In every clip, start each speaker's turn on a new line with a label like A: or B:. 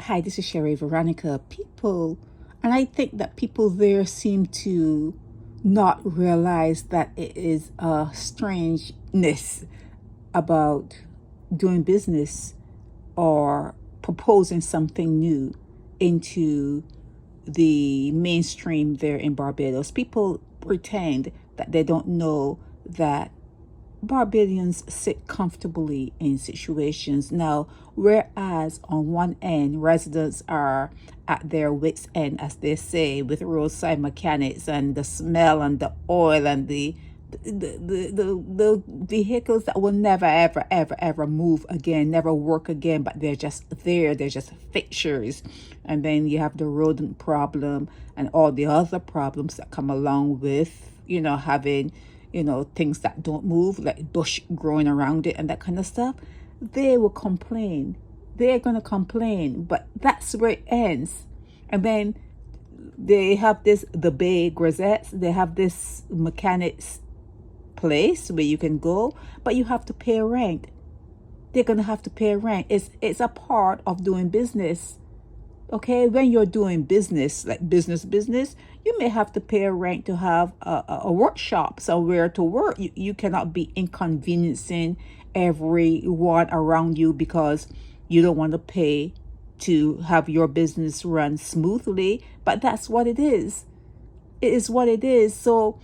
A: Hi, this is Sherry Veronica. And I think that people there seem to not realize that it is a strangeness about doing business or proposing something new into the mainstream there in Barbados. People pretend that they don't know that Barbadians sit comfortably in situations. Now, whereas on one end, residents are at their wits' end, as they say, with roadside mechanics and the smell and the oil and the vehicles that will never ever move again, never work again, but they're just there, they're just fixtures. And then you have the rodent problem and all the other problems that come along with having things that don't move, like bush growing around it and that kind of stuff. They will complain, they're going to complain, but that's where it ends. And then they have the Bay Grisettes, they have this mechanics place where you can go, but you have to pay rent. They're gonna have to pay rent. It's a part of doing business. Okay, when you're doing business, like business, you may have to pay a rent to have a workshop somewhere to work. You cannot be inconveniencing everyone around you because you don't want to pay to have your business run smoothly. But that's what it is. It is what it is. So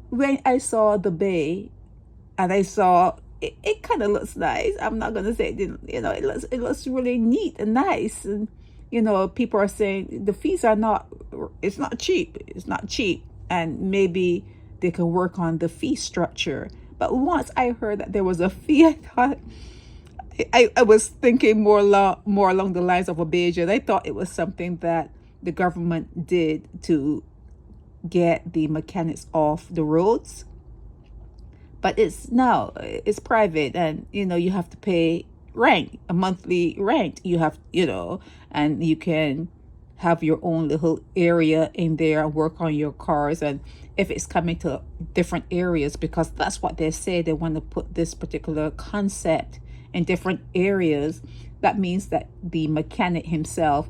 A: when I saw the bay and I saw it kind of looks nice. I'm not gonna say it didn't, it looks really neat and nice. And people are saying the fees are not, it's not cheap. It's not cheap. And maybe they can work on the fee structure. But once I heard that there was a fee, I thought, I was thinking more along the lines of a budget. I thought it was something that the government did to get the mechanics off the roads. But it's private, and you have to pay rent, a monthly rent. You have, and you can have your own little area in there and work on your cars. And if it's coming to different areas, because that's what they say, they want to put this particular concept in different areas, that means that the mechanic herself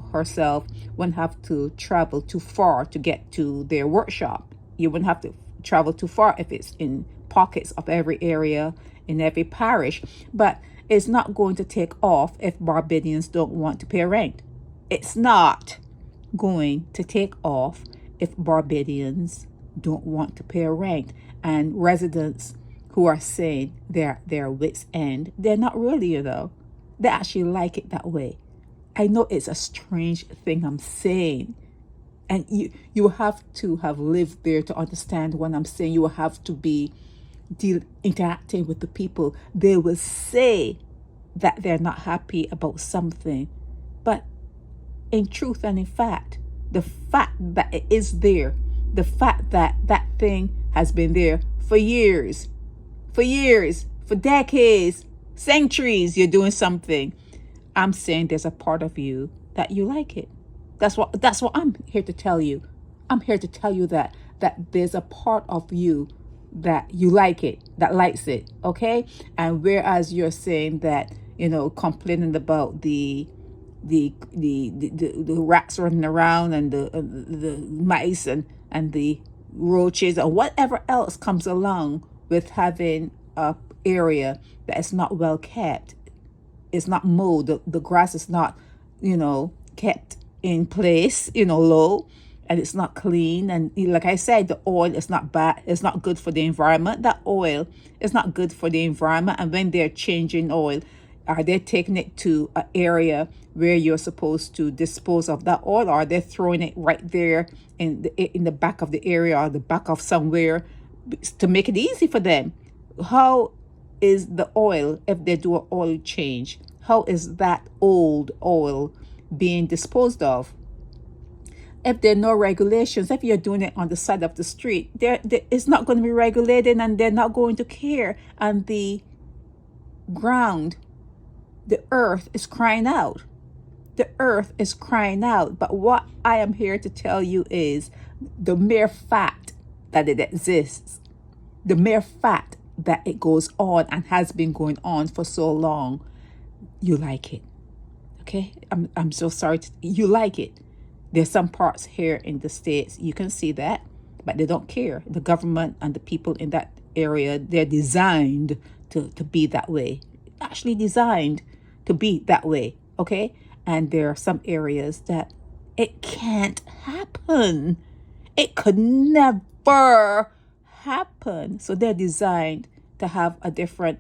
A: wouldn't have to travel too far to get to their workshop. You wouldn't have to travel too far if it's in pockets of every area in every parish. But it's not going to take off if Barbadians don't want to pay rent. It's not going to take off if Barbadians don't want to pay rent. And residents who are saying they're their wits' end, they're not really, they actually like it that way. I know it's a strange thing I'm saying, and you have to have lived there to understand what I'm saying. You will have to be interacting with the people. They will say that they're not happy about something, but in truth and in fact, the fact that it is there, the fact that that thing has been there for years, for decades, centuries, you're doing something. I'm saying there's a part of you that you like it. That's what I'm here to tell you. I'm here to tell you that there's a part of you that you like it, that likes it, okay? And whereas you're saying that, complaining about the rats running around and the mice and the roaches and whatever else comes along with having a area that is not well kept, it's not mowed, the grass is not kept in place, low, and it's not clean. And like I said, the oil is not bad, it's not good for the environment. That oil is not good for the environment. And when they're changing oil, are they taking it to an area where you're supposed to dispose of that oil, or are they throwing it right there in the back of the area or the back of somewhere to make it easy for them? How is the oil, if they do an oil change, how is that old oil being disposed of? If there are no regulations, if you're doing it on the side of the street, it's not going to be regulated, and they're not going to care. And the ground, the earth is crying out. The earth is crying out. But what I am here to tell you is the mere fact that it exists, the mere fact that it goes on and has been going on for so long, you like it. Okay, I'm so sorry. You like it. There's some parts here in the States you can see that, but they don't care. The government and the people in that area, they're designed to be that way. Actually designed to be that way. Okay, and there are some areas that it can't happen. It could never happen. So they're designed to have a different,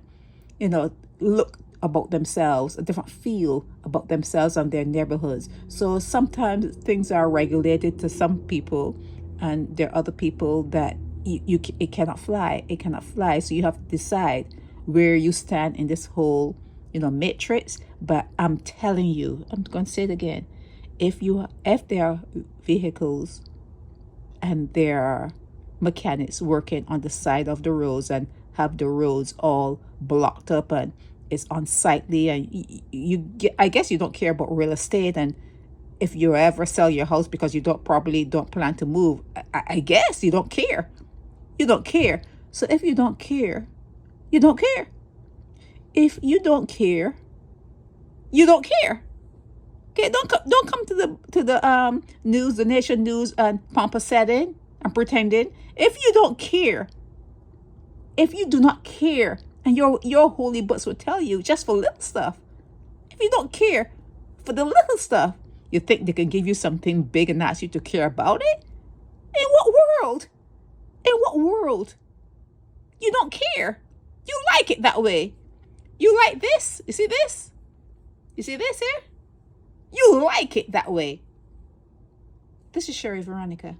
A: look about themselves, a different feel about themselves and their neighborhoods. So sometimes things are regulated to some people, and there are other people that it cannot fly. It cannot fly. So you have to decide where you stand in this whole, matrix. But I'm telling you, I'm going to say it again. If there are vehicles and there are mechanics working on the side of the roads and have the roads all blocked up and it's unsightly, and I guess you don't care about real estate, and if you ever sell your house because you don't plan to move, I guess you don't care. You don't care. So if you don't care, you don't care. If you don't care, you don't care. Okay, don't come to the news, the nation news, and pomposetting and pretending. If you don't care, if you do not care, and your holy books will tell you just for little stuff. If you don't care for the little stuff, you think they can give you something big and ask you to care about it? In what world? In what world? You don't care. You like it that way. You like this. You see this? You see this here? You like it that way. This is Sherry Veronica.